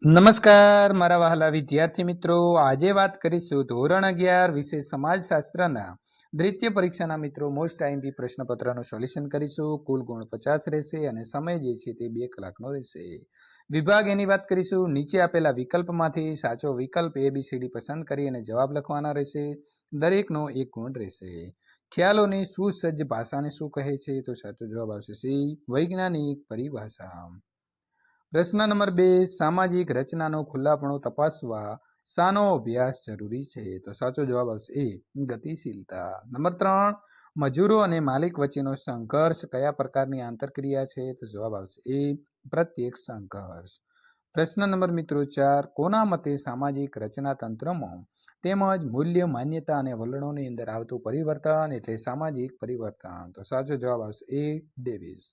નમસ્કાર મારા વહાલા વિદ્યાર્થી મિત્રો, આજે વાત કરીશું ધોરણ 11 વિશે સમાજશાસ્ત્રના દ્વિતીય પરીક્ષાના મિત્રો મોસ્ટ આઈએમપી પ્રશ્નપત્રનું સોલ્યુશન કરીશું. કુલ ગુણ 50 રહેશે અને સમય જે છે તે 2 કલાકનો રહેશે. વિભાગ એની વાત કરીશું. નીચે આપેલા વિકલ્પમાંથી સાચો વિકલ્પ ABCD પસંદ કરી અને જવાબ લખવાના રહેશે. દરેકનો 1 ગુણ રહેશે. ખ્યાલોની સુસજ્જ ભાષાને શું કહે છે? તો સાચો જવાબ આવશે સી, વૈજ્ઞાનિક પરિભાષા. પ્રશ્ન નંબર 2, સામાજિક રચનાનો ખુલ્લાપણો તપાસવા શાનો અભ્યાસ જરૂરી છે? તો સાચો જવાબ આવશે એ, ગતિશીલતા. નંબર 3, મજૂરો અને માલિક વચ્ચેનો સંઘર્ષ કયા પ્રકારની આંતરક્રિયા છે? તો જવાબ આવશે એ, પ્રત્યક્ષ સંઘર્ષ. પ્રશ્ન નંબર મિત્રો 4, કોના મતે સામાજિક રચના તંત્રમાં તેમજ મૂલ્ય, માન્યતા અને વલણોની અંદર આવતું પરિવર્તન એટલે સામાજિક પરિવર્તન? તો સાચો જવાબ આવશે એ, ડેવિસ.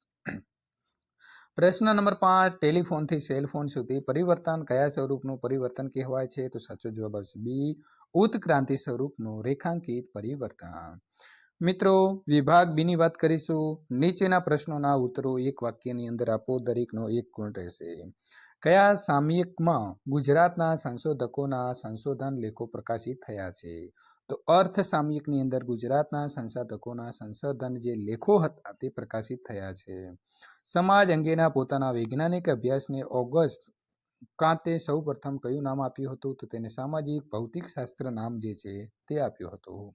પ્રશ્ન નંબર 5, ટેલિફોનથી સેલફોન સુધી પરિવર્તન કયા સ્વરૂપનું પરિવર્તન કહેવાય છે? તો સાચો જવાબ આવશે બી, ઉત્ક્રાંતિ સ્વરૂપનું રેખાંકિત પરિવર્તન. મિત્રો વિભાગ બી ની વાત કરીશું. નીચેના પ્રશ્નોના ઉત્તરો એક વાક્યની અંદર આપો, દરેકનો 1 ગુણ રહેશે. કયા સામયિકમાં ગુજરાતના સંશોધકોના સંશોધન લેખો પ્રકાશિત થયા છે? તો અર્થ સામયિકની અંદર ગુજરાતના સંશોધકોના સંશોધન જે લેખો હતા તે પ્રકાશિત થયા છે. સમાજ અંગેના પોતાના વૈજ્ઞાનિક અભ્યાસને ઓગસ્ટ કાંતે સૌ પ્રથમ કયું નામ આપ્યું હતું? તો તેને સામાજિક ભૌતિક શાસ્ત્ર નામ જે છે તે આપ્યું હતું.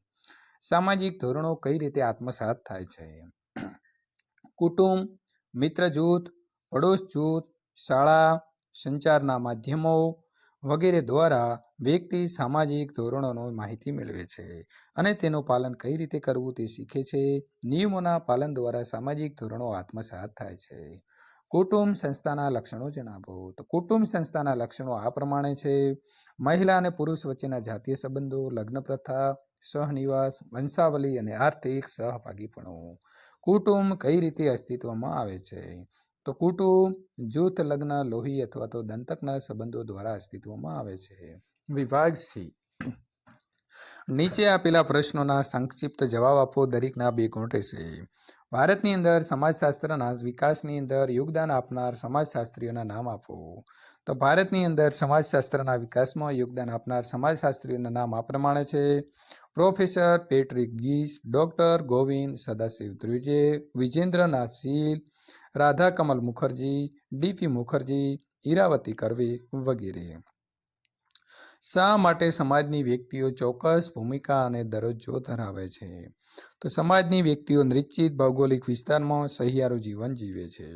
સામાજિક ધોરણો કઈ રીતે આત્મસાત થાય છે? કુટુંબ, મિત્ર જૂથ, પડોશ જૂથ, શાળા, સંચારના માધ્યમો વગેરે દ્વારા વ્યક્તિ સામાજિક ધોરણોનો માહિતી મેળવે છે અને તેનું પાલન કઈ રીતે કરવું તે શીખે છે. નિયમોના પાલન દ્વારા સામાજિક ધોરણો આત્મસાત થાય છે. કુટુંબ સંસ્થાના લક્ષણો જણાવો. તો કુટુંબ સંસ્થાના લક્ષણો આ પ્રમાણે છે: મહિલા અને પુરુષ વચ્ચેના જાતીય સંબંધો, લગ્ન પ્રથા, સહનિવાસ, વંશાવલી અને આર્થિક સહભાગીપણું. કુટુંબ કઈ રીતે અસ્તિત્વમાં આવે છે? તો કુટુંબ જૂથ, લગ્ન, લોહી અથવા તો દંતકના સંબંધો દ્વારા અસ્તિત્વમાં આવે છે. વિભાગ સી, નીચે આપેલા પ્રશ્નોના સંક્ષિપ્ત જવાબ આપો, દરેકના 2 ગુણ રહેશે. ભારતની અંદર સમાજશાસ્ત્રના વિકાસની અંદર યોગદાન આપનાર સમાજશાસ્ત્રીઓના નામ આપો. તો ભારતની અંદર સમાજશાસ્ત્રના વિકાસમાં યોગદાન આપનાર સમાજશાસ્ત્રીઓના નામ આ પ્રમાણે છે: professor Patrick guys, doctor Govind Sadashiv ધ્રુજે, વિજેન્દ્રનાથ શીલ, રાધાકમલ મુખર્જી, DP મુખર્જી, ઈરાવતી કરવે વગેરે. શા માટે સમાજની વ્યક્તિઓ ચોક્કસ ભૂમિકા અને દરજ્જો ધરાવે છે? તો સમાજની વ્યક્તિઓ નિશ્ચિત ભૌગોલિક વિસ્તારમાં સહિયારું જીવન જીવે છે.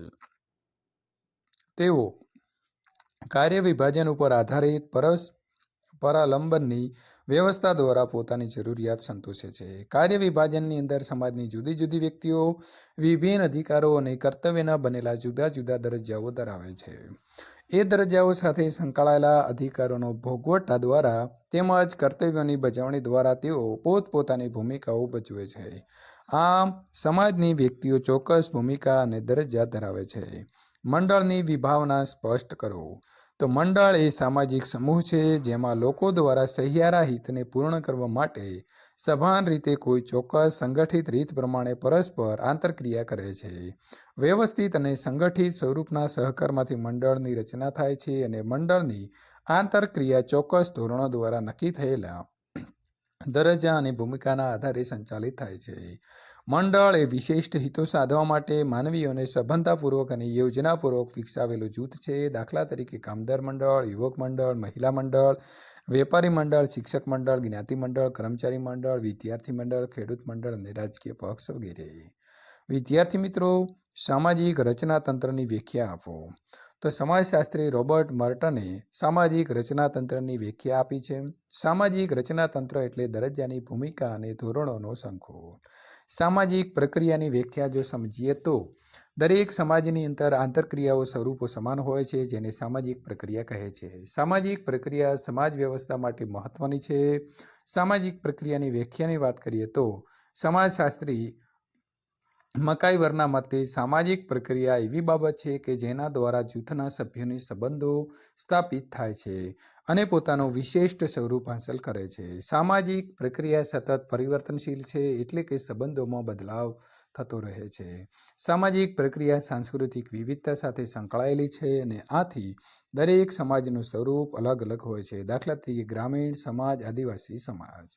તેઓ કાર્ય વિભાજન ઉપર આધારિત પરાલંબનની વ્યવસ્થા દ્વારા પોતાની જરૂરિયાત સંતોષે છે. કાર્ય વિભાજનની અંદર સમાજની જુદી જુદી વ્યક્તિઓ વિભિન્ન અધિકારો અને કર્તવ્યના બનેલા જુદા જુદા દરજ્જાઓ ધરાવે છે. એ દરજ્જાઓ સાથે સંકળાયેલા અધિકારોનો ભોગવટા દ્વારા તેમજ કર્તવ્યોની બજાવણી દ્વારા તેઓ પોતપોતાની ભૂમિકાઓ ભજવે છે. આમ સમાજની વ્યક્તિઓ ચોક્કસ ભૂમિકા અને દરજ્જા ધરાવે છે. મંડળની વિભાવના સ્પષ્ટ કરો. તો મંડળ એ સામાજિક સમૂહ છે જેમાં લોકો દ્વારા સહિયારા હિતને પૂર્ણ કરવા માટે સભાન રીતે કોઈ ચોક્કસ સંગઠિત રીત પ્રમાણે પરસ્પર આંતરક્રિયા કરે છે. વ્યવસ્થિત અને સંગઠિત સ્વરૂપના સહકારમાંથી મંડળની રચના થાય છે અને મંડળની આંતરક્રિયા ચોક્કસ ધોરણો દ્વારા નક્કી થયેલા દરજ્જા અને ભૂમિકાના આધારે સંચાલિત થાય છે. મંડળ એ વિશિષ્ટ હિતો સાધવા માટે માનવીઓને સભાનતાપૂર્વક અને યોજનાપૂર્વક વિકસાવેલું જૂથ છે. દાખલા તરીકે કામદાર મંડળ, યુવક મંડળ, મહિલા મંડળ, વેપારી મંડળ, શિક્ષક મંડળ, જ્ઞાતિ મંડળ, કર્મચારી મંડળ, વિદ્યાર્થી મંડળ, ખેડૂત મંડળ અને રાજકીય પક્ષ વગેરે. વિદ્યાર્થી મિત્રો, સામાજિક રચના તંત્રની વ્યાખ્યા આપો. તો સમાજશાસ્ત્રી રોબર્ટ મર્ટને સામાજિક રચના તંત્રની વ્યાખ્યા આપી છે. સામાજિક રચના તંત્ર એટલે દરજ્જાની ભૂમિકા અને ધોરણોનો સંકુલ. સામાજિક પ્રક્રિયાની વ્યાખ્યા જો સમજીએ તો દરેક સમાજની અંદર આંતરક્રિયાઓ સ્વરૂપો સમાન હોય છે જેને સામાજિક પ્રક્રિયા કહે છે. સામાજિક પ્રક્રિયા સમાજ વ્યવસ્થા માટે મહત્વની છે. સામાજિક પ્રક્રિયાની વ્યાખ્યાની વાત કરીએ તો સમાજશાસ્ત્રી મકાઈવરના મતે સામાજિક પ્રક્રિયા એવી બાબત છે કે જેના દ્વારા જૂથના સભ્યોની સંબંધો સ્થાપિત થાય છે અને પોતાનું વિશિષ્ટ સ્વરૂપ હાંસલ કરે છે. સામાજિક પ્રક્રિયા સતત પરિવર્તનશીલ છે એટલે કે સંબંધોમાં બદલાવ થતો રહે છે. સામાજિક પ્રક્રિયા સાંસ્કૃતિક વિવિધતા સાથે સંકળાયેલી છે અને આથી દરેક સમાજનું સ્વરૂપ અલગ અલગ હોય છે. દાખલા તરીકે ગ્રામીણ સમાજ, આદિવાસી સમાજ.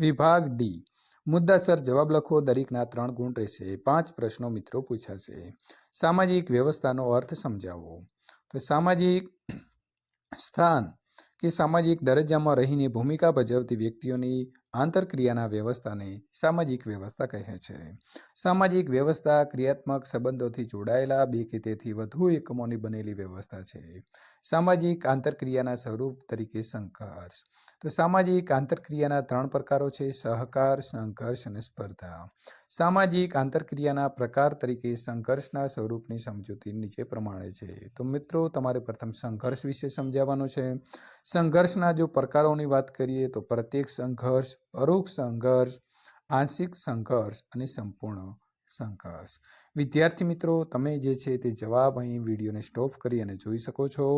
વિભાગ ડી, મુદ્દાસર જવાબ લખો. દરેકના 3 ગુણ રહેશે. 5 પ્રશ્નો મિત્રો પૂછાશે. સામાજિક વ્યવસ્થાનો અર્થ સમજાવો. તો સામાજિક સ્થાન કે સામાજિક દરજ્જામાં રહીને ભૂમિકા ભજવતી વ્યક્તિઓની આંતરક્રિયાના વ્યવસ્થાને સામાજિક વ્યવસ્થા કહે છે. સામાજિક વ્યવસ્થા ક્રિયાત્મક સંબંધોથી જોડાયેલા 2 કે તેથી વધુ એકમોની બનેલી વ્યવસ્થા છે. સામાજિક આંતરક્રિયાના સ્વરૂપ તરીકે સંઘર્ષ. તો સામાજિક આંતરક્રિયાના 3 પ્રકારો છે: સહકાર, સંઘર્ષ અને સ્પર્ધા. સામાજિક આંતરક્રિયાના પ્રકાર તરીકે સંઘર્ષના સ્વરૂપની સમજૂતી નીચે પ્રમાણે છે. તો મિત્રો તમારે પ્રથમ સંઘર્ષ વિશે સમજાવવાનું છે. સંઘર્ષના જો પ્રકારોની વાત કરીએ તો પ્રત્યક્ષ સંઘર્ષ, પરોક્ષ સંઘર્ષ, આંશિક સંઘર્ષ અને સંપૂર્ણ સંઘર્ષ. વિદ્યાર્થી મિત્રો તમે જે છે તે જવાબ અહીં વિડીયોને સ્ટોપ કરી અને જોઈ શકો છો.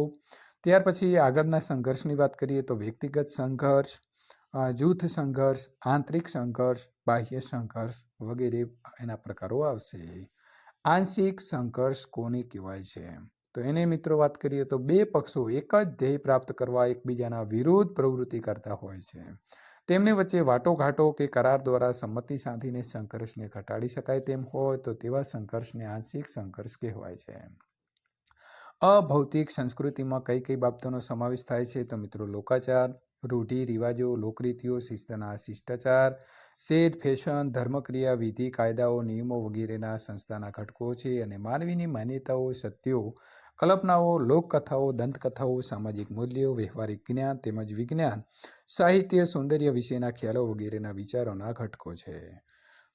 ત્યાર પછી આગળના સંઘર્ષની વાત કરીએ તો વ્યક્તિગત સંઘર્ષ, જૂથ સંઘર્ષ, આંતરિક સંઘર્ષ, બાહ્ય સંઘર્ષ વગેરે એના પ્રકારો આવશે. આંશિક સંઘર્ષ કોને કહેવાય છે? તો એને મિત્રો વાત કરીએ તો 2 પક્ષો એક જ ધ્યેય પ્રાપ્ત કરવા એકબીજાના વિરુદ્ધ પ્રવૃત્તિ કરતા હોય છે. તેમની વચ્ચે વાટાઘાટો કે કરાર દ્વારા સંમતિ સાધીને સંઘર્ષને ઘટાડી શકાય તેમ હોય તો તેવા સંઘર્ષને આંશિક સંઘર્ષ કહેવાય છે. અભૌતિક સંસ્કૃતિમાં કઈ કઈ બાબતોનો સમાવેશ થાય છે? તો મિત્રો લોકાચાર, રૂઢિ રિવાજો, લોકરીતિઓ, શિસ્તના શિષ્ટાચાર, સેદ, ફેશન, ધર્મક્રિયા, વિધિ, કાયદાઓ, નિયમો વગેરેના સંસ્થાના ઘટકો છે. અને માનવીની માન્યતાઓ, સત્યો, કલ્પનાઓ, લોકકથાઓ, દંતકથાઓ, સામાજિક મૂલ્યો, વ્યવહારિક જ્ઞાન તેમજ વિજ્ઞાન, સાહિત્ય, સૌંદર્ય વિશેના ખ્યાલો વગેરેના વિચારોના ઘટકો છે.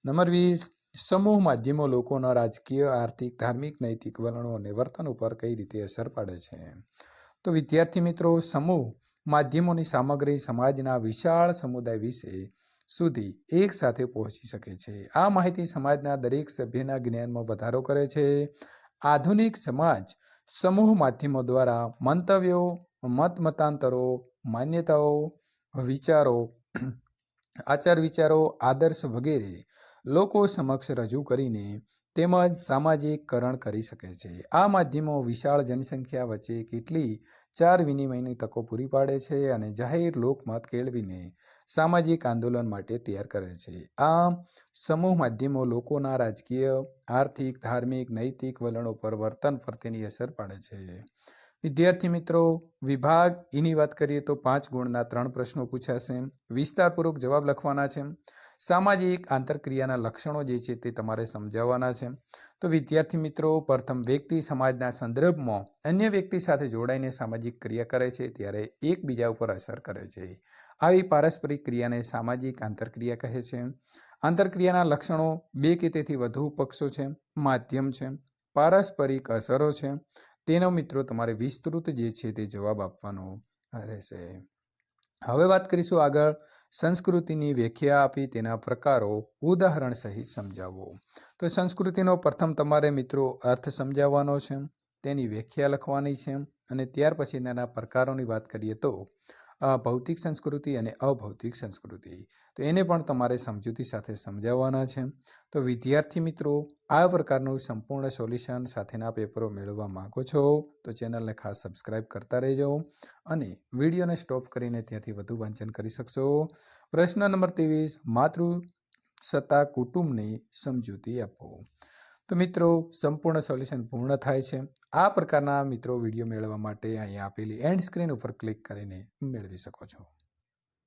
નંબર 20, સમૂહ માધ્યમો લોકોના રાજકીય, આર્થિક, ધાર્મિક, નૈતિક વલણો અને વર્તન ઉપર કઈ રીતે અસર પાડે છે? તો વિદ્યાર્થી મિત્રો સમૂહ માધ્યમોની સામગ્રી સમાજના વિશાળ સમુદાય વિશે સુધી એક સાથે પહોંચી શકે છે. આ માહિતી સમાજના દરેક સભ્યના જ્ઞાનમાં વધારો કરે છે. આધુનિક સમાજ સમૂહ માધ્યમો દ્વારા મંતવ્યો, મતાંતરો, માન્યતાઓ, વિચારો, આચાર વિચારો, આદર્શ વગેરે લોકો સમક્ષ રજૂ કરીને તેમજ સામાજિકકરણ કરી શકે છે. આ માધ્યમો વિશાળ જનસંખ્યા વચ્ચે કેટલી ચાર વિનિમયની તકો પૂરી પાડે છે અને જાહેર લોકમત કેળવીને સામાજિક આંદોલન માટે તૈયાર કરે છે. આમ સમૂહ માધ્યમો લોકોના રાજકીય, આર્થિક, ધાર્મિક, નૈતિક વલણો પર વર્તન પર તેની અસર પાડે છે. વિદ્યાર્થી મિત્રો વિભાગ ઈની વાત કરીએ તો 5 ગુણના 3 પ્રશ્નો પૂછાશે. વિસ્તારપૂર્વક જવાબ લખવાના છે. સામાજિક આંતરક્રિયાના લક્ષણો જે છે તે તમારે સમજાવવાના છે. તો વિદ્યાર્થી મિત્રો પ્રથમ વ્યક્તિ સમાજના સંદર્ભમાં અન્ય વ્યક્તિ સાથે જોડાઈને સામાજિક ક્રિયા કરે છે ત્યારે એકબીજા ઉપર અસર કરે છે. આવી પારસ્પરિક ક્રિયાને સામાજિક આંતરક્રિયા કહે છે. આંતરક્રિયાના લક્ષણો 2 કે તેથી વધુ પક્ષો છે, માધ્યમ છે, પારસ્પરિક અસરો છે. તેનો મિત્રો તમારે વિસ્તૃત જે છે તે જવાબ આપવાનો રહેશે. હવે વાત કરીશું આગળ સંસ્કૃતિની વ્યાખ્યા આપી તેના પ્રકારો ઉદાહરણ સહિત સમજાવો. તો સંસ્કૃતિનો પ્રથમ તમારે મિત્રો અર્થ સમજાવવાનો છે, તેની વ્યાખ્યા લખવાની છે અને ત્યાર પછી તેના પ્રકારોની વાત કરીએ તો ભૌતિક સંસ્કૃતિ અને અભૌતિક સંસ્કૃતિ, તો એને પણ તમારે સમજૂતી સાથે સમજાવવાના છે. તો વિદ્યાર્થી મિત્રો આ પ્રકારનું સંપૂર્ણ સોલ્યુશન સાથેના પેપરો મેળવવા માંગો છો તો ચેનલને ખાસ સબસ્ક્રાઇબ કરતા રહેજો અને વિડીયોને સ્ટોપ કરીને ત્યાંથી વધુ વાંચન કરી શકશો. પ્રશ્ન નંબર 23, માતૃસત્તા કુટુંબની સમજૂતી આપો. તો મિત્રો સંપૂર્ણ સોલ્યુશન પૂર્ણ થાય છે. આ પ્રકારના મિત્રો વિડીયો મેળવવા માટે અહીંયા આપેલી એન્ડ સ્ક્રીન ઉપર ક્લિક કરીને મેળવી શકો છો.